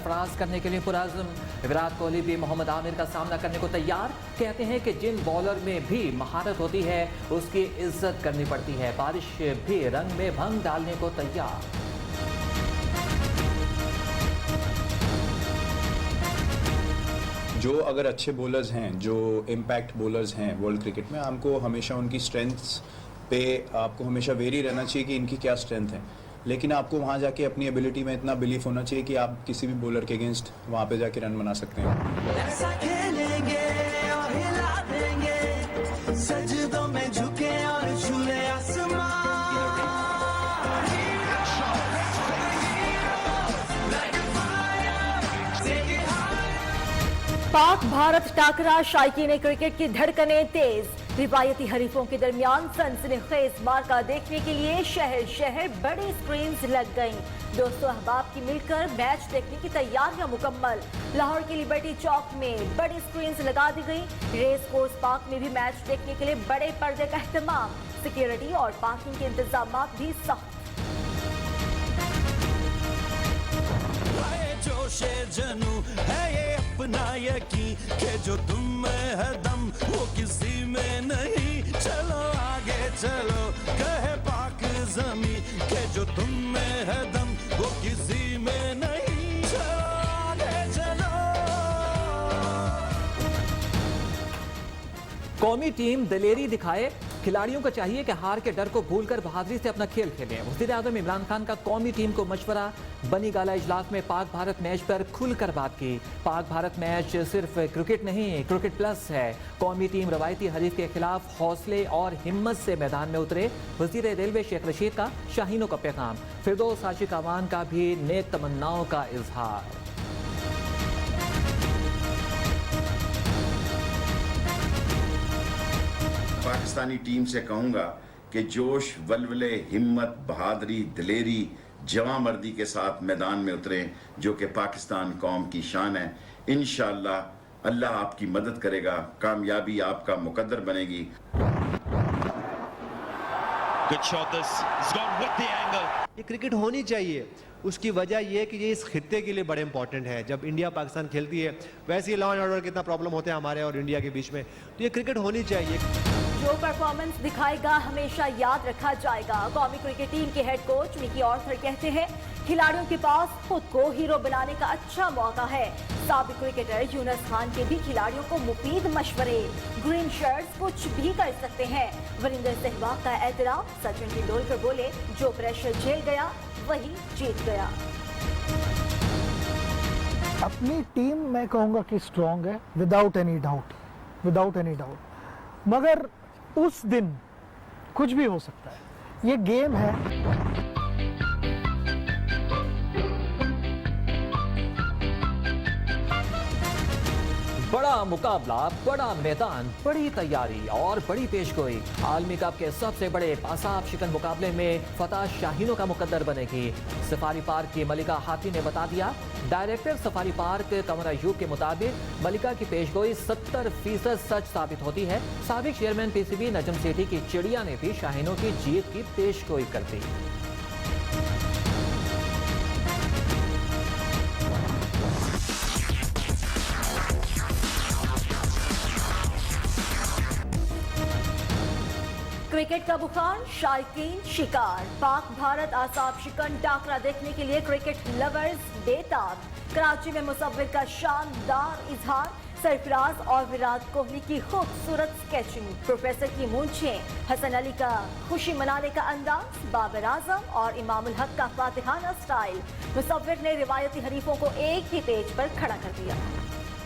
सरफराज करने के लिए पुरअज़्म। विराट कोहली भी मोहम्मद आमिर का सामना करने को तैयार। कहते हैं कि जिन बॉलर में भी महारत होती है उसकी इज्जत करनी पड़ती है। बारिश भी रंग में भंग डालने को तैयार। जो अगर अच्छे बॉलर्स हैं, जो इम्पैक्ट बॉलर्स हैं वर्ल्ड क्रिकेट में, हमको हमेशा उनकी स्ट्रेंथ्स पे आपको हमेशा वेरी रहना चाहिए कि इनकी क्या स्ट्रेंथ है, लेकिन आपको वहाँ जाके अपनी एबिलिटी में इतना बिलीफ होना चाहिए कि आप किसी भी बॉलर के अगेंस्ट वहाँ पे जाके रन बना सकते हैं। ऐसा खेलेंगे और हिला देंगे, सजदों में झुके और झूले आसमां। पाक भारत टाकरा, शायकीन क्रिकेट की धड़कनें तेज। रिवायती हरीफों के दरमियान सनसनीखेज मार्का देखने के लिए शहर शहर बड़ी स्क्रीन्स लग गईं। दोस्तों अहबाब की मिलकर मैच देखने की तैयारियां मुकम्मल। लाहौर के लिबर्टी चौक में बड़ी स्क्रीन्स लगा दी गई। रेस कोर्स पार्क में भी मैच देखने के लिए बड़े पर्दे का एहतमाम। सिक्योरिटी और पार्किंग के इंतजाम भी सख्त। जोशे जनू है ये अपना यकीन कि जो तुम में है दम वो किसी में नहीं। चलो आगे चलो कहे पाक ज़मीं कि जो तुम में है दम वो किसी में नहीं। चलो आगे चलो। कौमी टीम दिलेरी दिखाए। खिलाड़ियों को चाहिए कि हार के डर को भूलकर बहादुरी से अपना खेल खेलें। वज़ीर-ए-आज़म इमरान खान का कौमी टीम को मशवरा। बनी गाला इजलास में पाक भारत मैच पर खुलकर बात की। पाक भारत मैच सिर्फ क्रिकेट नहीं, क्रिकेट प्लस है। कौमी टीम रवायती हरीफ के खिलाफ हौसले और हिम्मत से मैदान में उतरे। वज़ीर रेलवे शेख रशीद का शाहीनों का पैगाम। फिरदौस आशिक अवान का भी नेक तमन्नाओं का इजहार। पाकिस्तानी टीम से कहूँगा कि जोश, वलवले, हिम्मत, बहादुरी, दिलेरी, जवां-मर्दी के साथ मैदान में उतरें, जो कि पाकिस्तान कौम की शान है। इंशाअल्लाह अल्लाह आपकी मदद करेगा, कामयाबी आपका मुकद्दर बनेगी। ये क्रिकेट होनी चाहिए। उसकी वजह यह है कि ये इस खित्ते के लिए बड़े इंपॉर्टेंट है। जब इंडिया पाकिस्तान खेलती है, वैसे ही लॉ एंड ऑर्डर कितना प्रॉब्लम होते हैं हमारे और इंडिया के बीच में, तो ये क्रिकेट होनी चाहिए। जो परफॉर्मेंस दिखाएगा हमेशा याद रखा जाएगा। कौमी क्रिकेट टीम के हेड कोच मिकी ऑर्थर कहते हैं खिलाड़ियों के पास खुद को हीरो बनाने का अच्छा मौका है। साबिक क्रिकेटर यूनुस खान के भी खिलाड़ियों को मुफीद मशवरे। ग्रीन शर्ट्स कुछ भी कर सकते हैं। वरिंदर सहवाग का एतराफ। सचिन तेंदुलकर बोले जो प्रेशर झेल गया वही जीत गया। अपनी टीम मैं कहूँगा कि स्ट्रॉन्ग है, without any doubt, without any doubt. मगर उस दिन कुछ भी हो सकता है, ये गेम है। बड़ा मुकाबला, बड़ा मैदान, बड़ी तैयारी और बड़ी पेशगोई। आलमी कप के सबसे बड़े पासाब शिकन मुकाबले में फतह शाहीनों का मुकद्दर बनेगी। सफारी पार्क की मलिका हाथी ने बता दिया। डायरेक्टर सफारी पार्क कमर अयूब के मुताबिक मलिका की पेशगोई 70% सच साबित होती है। साबिक चेयरमैन पीसीबी नजम सेठी की चिड़िया ने भी शाहीनों की जीत की पेशगोई कर दी। क्रिकेट का बुखार, शायकीन शिकार। पाक भारत आसाब शिकन टाकरा देखने के लिए क्रिकेट लवर्स बेताब। कराची में मुसव्विर का शानदार इजहार। सरफराज और विराट कोहली की खूबसूरत स्केचिंग। प्रोफेसर की मूंछें। हसन अली का खुशी मनाने का अंदाज। बाबर आजम और इमामुल हक का फातिहाना स्टाइल। मुसव्विर ने रिवायती हरीफों को एक ही पेज पर खड़ा कर दिया।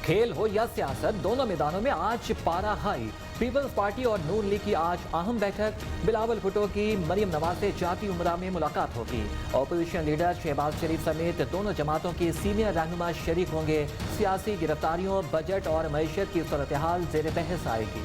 खेल हो या सियासत, दोनों मैदानों में आज पारा हाई। पीपल्स पार्टी और नून लीग की आज अहम बैठक। बिलावल भुट्टो की मरियम नवाज से जाती उमरा में मुलाकात होगी। ऑपोजिशन लीडर शहबाज शरीफ समेत दोनों जमातों के सीनियर रहनुमा शरीक होंगे। सियासी गिरफ्तारियों, बजट और मईशत की सूरत हाल जेर बहस आएगी।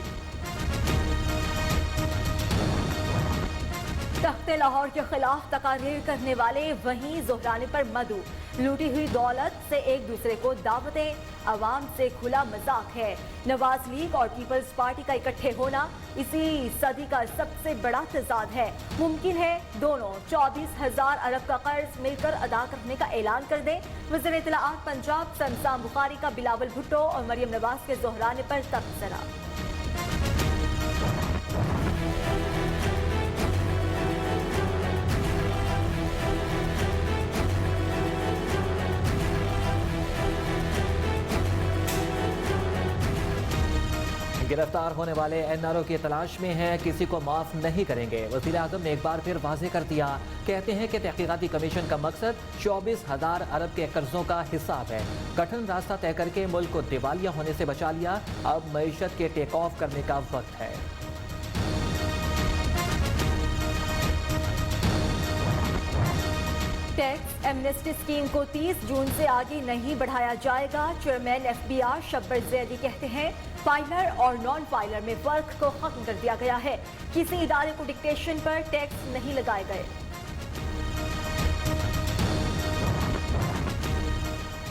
तख्ते लाहौर के खिलाफ तकारीर करने वाले वहीं जोहराने पर मधु। लूटी हुई दौलत से एक दूसरे को दावतें, अवाम से खुला मजाक है। नवाज लीग और पीपल्स पार्टी का इकट्ठे होना इसी सदी का सबसे बड़ा तजाद है। मुमकिन है दोनों 24,000 अरब का कर्ज मिलकर अदा करने का ऐलान कर दें। वज़ीर इत्तलाआत पंजाब शमशान बुखारी का बिलावल भुट्टो और मरियम नवाज के जोहराने पर तबसरा। गिरफ्तार होने वाले एनआरओ की तलाश में हैं, किसी को माफ नहीं करेंगे। वज़ीर आज़म ने एक बार फिर वाज़ेह कर दिया। कहते हैं कि तहकीकाती कमीशन का मकसद 24,000 अरब के कर्जों का हिसाब है। कठिन रास्ता तय करके मुल्क को दिवालिया होने से बचा लिया। अब मईशत के टेक ऑफ करने का वक्त है। टैक्स एमनेस्टी स्कीम को 30 जून से आगे नहीं बढ़ाया जाएगा। चेयरमैन एफबीआर शब्बर जैदी कहते हैं फाइलर और नॉन फाइलर में फर्क को खत्म कर दिया गया है। किसी इदारे को डिक्टेशन पर टैक्स नहीं लगाए गए।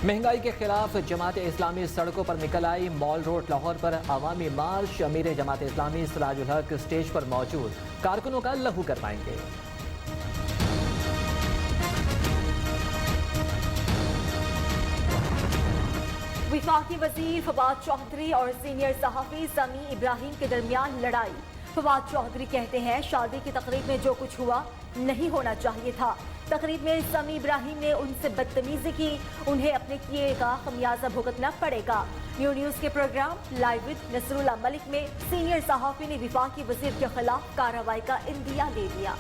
महंगाई के खिलाफ जमात इस्लामी सड़कों पर निकल आई। मॉल रोड लाहौर पर अवामी मार्च। अमीर जमात इस्लामी सिराजुल हक स्टेज पर मौजूद, कारकुनों का लहू करवाएंगे। विफाकी वजीर फवाद चौधरी और सीनियर सहाफी समी इब्राहिम के दरमियान लड़ाई। फवाद चौधरी कहते हैं शादी की तकरीब में जो कुछ हुआ नहीं होना चाहिए था। तकरीब में समी इब्राहिम ने उनसे बदतमीजी की। उन्हें अपने किए का खमियाजा भुगतना पड़ेगा। न्यूज़ के programme live with Nasrullah Malik में सीनियर सहाफी ने विफाकी वजीर के खिलाफ कार्रवाई का इंदिया दे दिया।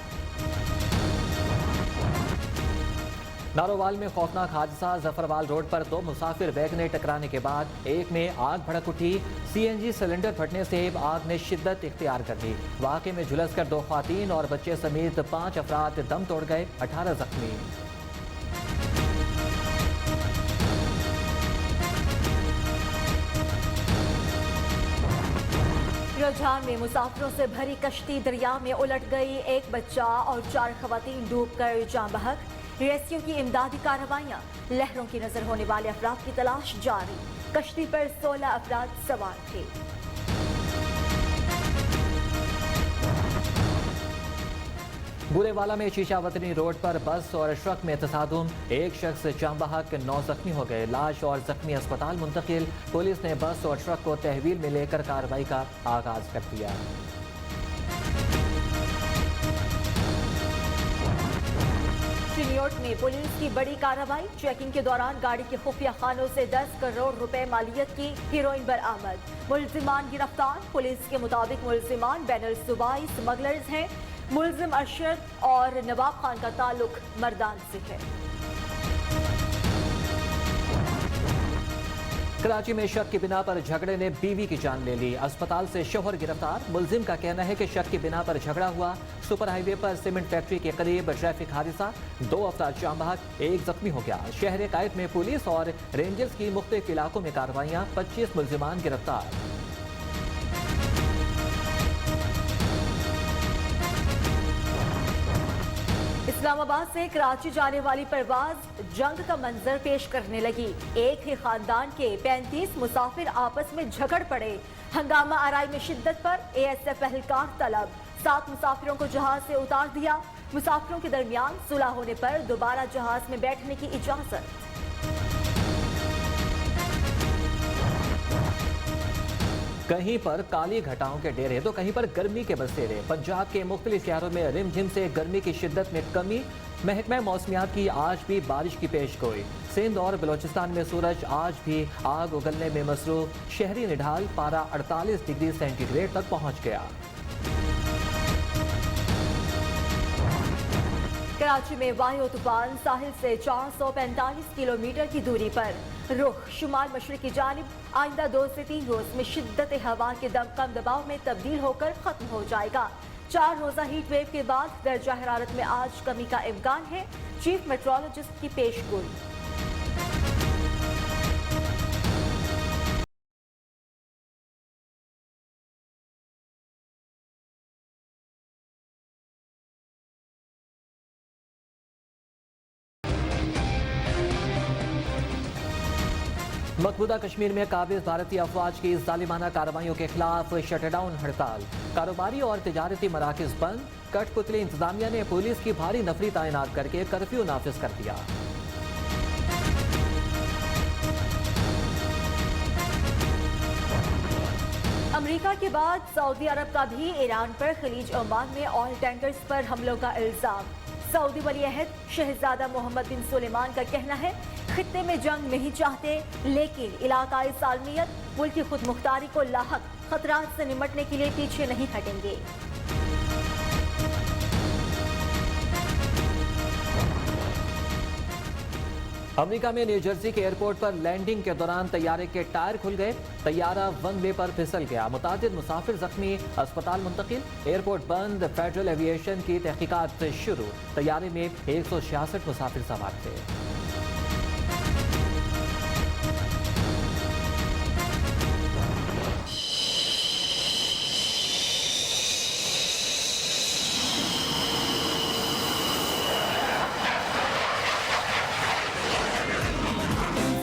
नारोवाल में खौफनाक हादसा। जफरवाल रोड पर दो मुसाफिर वैगने टकराने के बाद एक में आग भड़क उठी। सीएनजी सिलेंडर फटने से आग ने शिद्दत इख्तियार कर ली। वाक़े में झुलसकर 2 ख्वातीन और बच्चे समेत 5 अफराद दम तोड़ गए, 18 जख्मी। रुझान में मुसाफिरों से भरी कश्ती दरिया में उलट गई। एक बच्चा और 4 खवातीन डूबकर जान बहक। रेस्क्यू की इमदादी कार्रवाइयां। लहरों की नजर होने वाले अफराद की तलाश जारी। कश्ती पर 16 अफराद सवार थे। बुरेवाला में शीशावतनी रोड पर बस और ट्रक में तसादुम। एक शख्स जान बहक, 9 जख्मी हो गए। लाश और जख्मी अस्पताल मुंतकिल। पुलिस ने बस और ट्रक को तहवील में लेकर कार्रवाई का आगाज कर दिया। चिनियोट में पुलिस की बड़ी कार्रवाई। चेकिंग के दौरान गाड़ी के खुफिया खानों से 10 करोड़ रुपए मालियत की हीरोइन बरामद। मुलजिमान गिरफ्तार। पुलिस के मुताबिक मुलजिमान बैनल सूबाई स्मगलर्स हैं। मुलजिम अरशद और नवाब खान का ताल्लुक मर्दान से है। कराची में शक की बिना पर झगड़े ने बीवी की जान ले ली। अस्पताल से शौहर गिरफ्तार। मुलजिम का कहना है कि शक की बिना पर झगड़ा हुआ। सुपर हाईवे पर सीमेंट फैक्ट्री के करीब ट्रैफिक हादसा। 2 अफराद जान बहक, 1 जख्मी हो गया। शहर कायद में पुलिस और रेंजर्स की मुख्तलिफ इलाकों में कार्रवाइयां। 25 मुलजिमान गिरफ्तार। इस्लामाबाद से कराची जाने वाली परवाज जंग का मंजर पेश करने लगी। एक ही खानदान के 35 मुसाफिर आपस में झगड़ पड़े। हंगामा आराई में शिद्दत पर एएसएफ एहलकार तलब। 7 मुसाफिरों को जहाज से उतार दिया। मुसाफिरों के दरमियान सुलह होने पर दोबारा जहाज में बैठने की इजाजत। कहीं पर काली घटाओं के डेरे तो कहीं पर गर्मी के बसेरे। पंजाब के मुख्तलिफ शहरों में रिमझिम से गर्मी की शिद्दत में कमी। महकमा मौसमियात की आज भी बारिश की पेशगोई। सिंध और बलोचिस्तान में सूरज आज भी आग उगलने में मसरूफ। शहरी निढाल पारा 48 डिग्री सेंटीग्रेड तक पहुंच गया। कराची में वायु तूफान साहिल से 445 किलोमीटर की दूरी पर। रुख शुमाल मशरक की जानिब। आइंदा 2 से 3 रोज में शिद्दत हवा के कम दबाव में तब्दील होकर खत्म हो जाएगा। 4 रोजा हीट वेव के बाद दर्जा हरारत में आज कमी का इम्कान है। चीफ मेट्रोलॉजिस्ट की पेशगोई। मकबूदा कश्मीर में काबिज भारतीय अफवाज की जालिमाना कार्रवाइयों के खिलाफ शटडाउन हड़ताल, कारोबारी और तिजारती मराकज बंद। कठपुतली इंतजामिया ने पुलिस की भारी नफरी तैनात करके कर्फ्यू नाफिज कर दिया। अमेरिका के बाद सऊदी अरब का भी ईरान पर खलीज ओमान में ऑयल टैंकर्स पर हमलों का इल्जाम। सऊदी वली अहद शहजादा मोहम्मद बिन सुलेमान का कहना है, खित्ते में जंग नहीं चाहते, लेकिन इलाकाई सालमियत, मुल्क की खुद मुख्तारी को लाहक खतरात से निपटने के लिए पीछे नहीं हटेंगे। अमेरिका में न्यू जर्सी के एयरपोर्ट पर लैंडिंग के दौरान तैयारे के टायर खुल गए, तैयारा वन वे पर फिसल गया, मुतादिद मुसाफिर जख्मी, अस्पताल मुंतकिल। एयरपोर्ट बंद, फेडरल एविएशन की तहकीकात शुरू। तैयारे में 166 मुसाफिर सवार थे।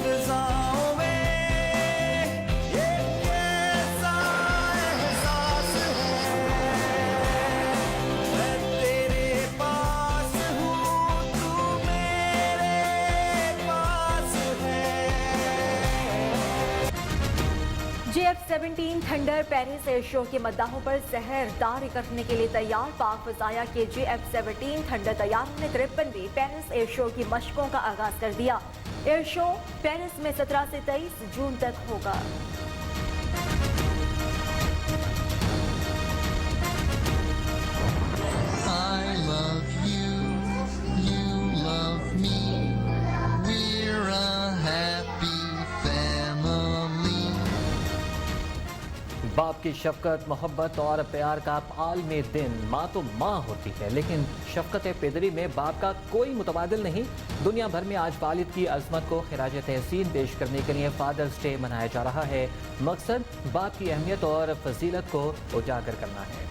फिजाओं में ये कैसा एहसास है, मैं तेरे पास हूँ, तू मेरे पास है। JF-17 thunder Paris air show के मद्दाहों पर जहरदार करने के लिए तैयार। पाक फजाया के JF-17 थंडर तैयारों ने 53वें पेरिस एयर शो की मशकों का आगाज कर दिया। एयर शो पेरिस में 17 से 23 जून तक होगा। I love you, you love me, we're a happy family. बाप की शफकत, मोहब्बत और प्यार का आलमी दिन। माँ तो माँ होती है, लेकिन शफकत पेदरी में बाप का कोई मुतबादिल नहीं। दुनिया भर में आज वालिद की अजमत को खिराज तहसीन पेश करने के लिए फादर्स डे मनाया जा रहा है। मकसद बाप की अहमियत और फजीलत को उजागर करना है।